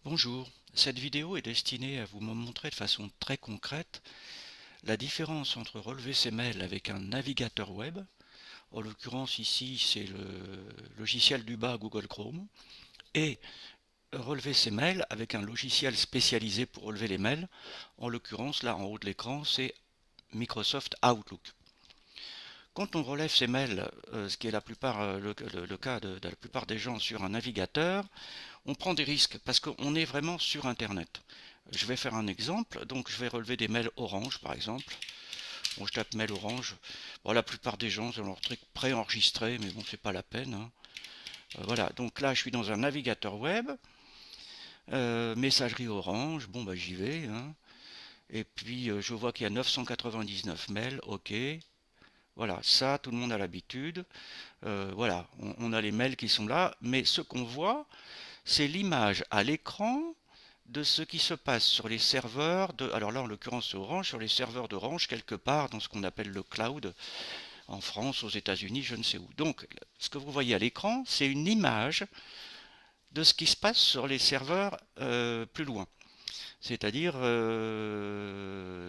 Bonjour, cette vidéo est destinée à vous montrer de façon très concrète la différence entre relever ses mails avec un navigateur web, en l'occurrence ici c'est le logiciel du bas Google Chrome, et relever ses mails avec un logiciel spécialisé pour relever les mails, en l'occurrence là en haut de l'écran c'est Microsoft Outlook. Quand on relève ses mails, ce qui est le cas de la plupart des gens sur un navigateur, on prend des risques parce qu'on est vraiment sur Internet. Je vais faire un exemple, donc je vais relever des mails Orange par exemple. Bon, je tape mail Orange. Bon, la plupart des gens ont leur truc préenregistré, mais bon, c'est pas la peine, hein. Voilà, donc là je suis dans un navigateur web, messagerie Orange, bon bah j'y vais, hein. Et puis je vois qu'il y a 999 mails, ok. Voilà, ça tout le monde a l'habitude. Voilà, on a les mails qui sont là, mais ce qu'on voit, c'est l'image à l'écran de ce qui se passe sur les serveurs de, alors là en l'occurrence c'est Orange, sur les serveurs d'Orange quelque part dans ce qu'on appelle le cloud, en France, aux États-Unis, je ne sais où. Donc ce que vous voyez à l'écran, c'est une image de ce qui se passe sur les serveurs plus loin. C'est-à-dire,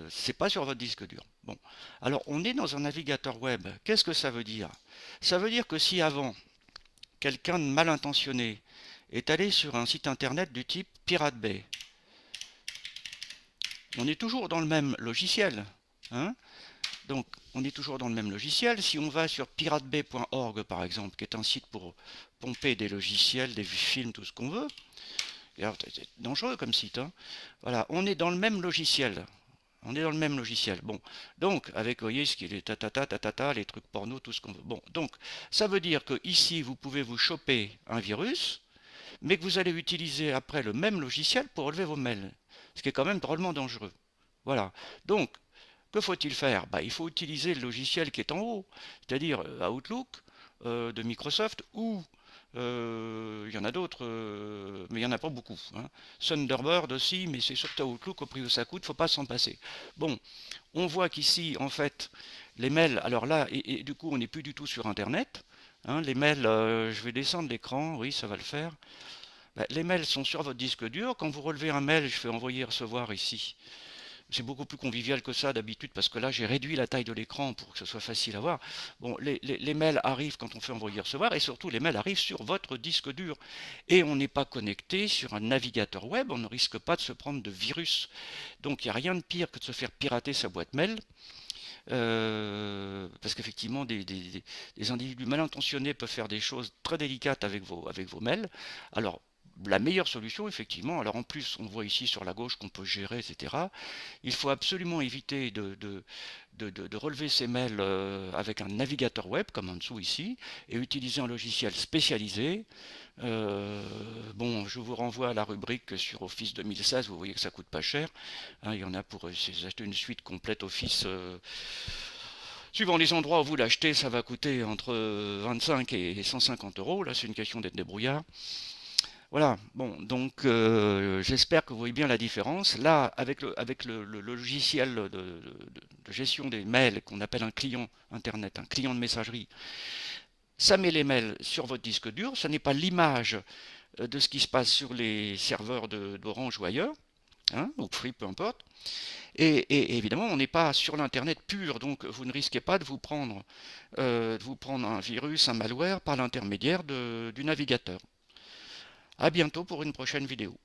c'est pas sur votre disque dur. Bon, alors on est dans un navigateur web. Qu'est-ce que ça veut dire? Ça veut dire que si avant, quelqu'un de mal intentionné est allé sur un site internet du type Pirate Bay, on est toujours dans le même logiciel, hein. Donc, on est toujours dans le même logiciel. Si on va sur piratebay.org, par exemple, qui est un site pour pomper des logiciels, des films, tout ce qu'on veut, c'est dangereux comme site, hein. Voilà, on est dans le même logiciel. On est dans le même logiciel. Bon, donc, avec, vous voyez, ce qui est les tatata, les trucs porno, tout ce qu'on veut. Bon, donc, ça veut dire que ici, vous pouvez vous choper un virus, mais que vous allez utiliser après le même logiciel pour relever vos mails. Ce qui est quand même drôlement dangereux. Voilà. Donc, que faut-il faire? Bah, il faut utiliser le logiciel qui est en haut, c'est-à-dire Outlook de Microsoft ou il y en a d'autres, mais il n'y en a pas beaucoup, hein. Thunderbird aussi, mais c'est surtout Outlook au prix où ça coûte, faut pas s'en passer. Bon, on voit qu'ici, en fait, les mails, alors là, et du coup, on n'est plus du tout sur Internet, hein. Les mails, je vais descendre l'écran, oui, ça va le faire. Bah, les mails sont sur votre disque dur. Quand vous relevez un mail, je fais envoyer et recevoir ici. C'est beaucoup plus convivial que ça d'habitude parce que là j'ai réduit la taille de l'écran pour que ce soit facile à voir. Bon, les mails arrivent quand on fait envoyer recevoir et surtout les mails arrivent sur votre disque dur. Et on n'est pas connecté sur un navigateur web, on ne risque pas de se prendre de virus. Donc il n'y a rien de pire que de se faire pirater sa boîte mail. Parce qu'effectivement, des individus mal intentionnés peuvent faire des choses très délicates avec vos mails. Alors, la meilleure solution, effectivement, alors en plus, on voit ici sur la gauche qu'on peut gérer, etc. Il faut absolument éviter de relever ces mails avec un navigateur web, comme en dessous ici, et utiliser un logiciel spécialisé. Euh, bon, je vous renvoie à la rubrique sur Office 2016, vous voyez que ça coûte pas cher, hein. Il y en a pour acheter une suite complète Office. Suivant les endroits où vous l'achetez, ça va coûter entre 25 et 150 euros. Là, c'est une question d'être débrouillard. Voilà, bon, donc j'espère que vous voyez bien la différence. Là, avec le logiciel de gestion des mails qu'on appelle un client Internet, un client de messagerie, ça met les mails sur votre disque dur. Ça n'est pas l'image de ce qui se passe sur les serveurs d'Orange ou ailleurs, hein, ou Free, peu importe. Et évidemment, on n'est pas sur l'Internet pur, donc vous ne risquez pas de vous prendre un virus, un malware par l'intermédiaire du navigateur. A bientôt pour une prochaine vidéo.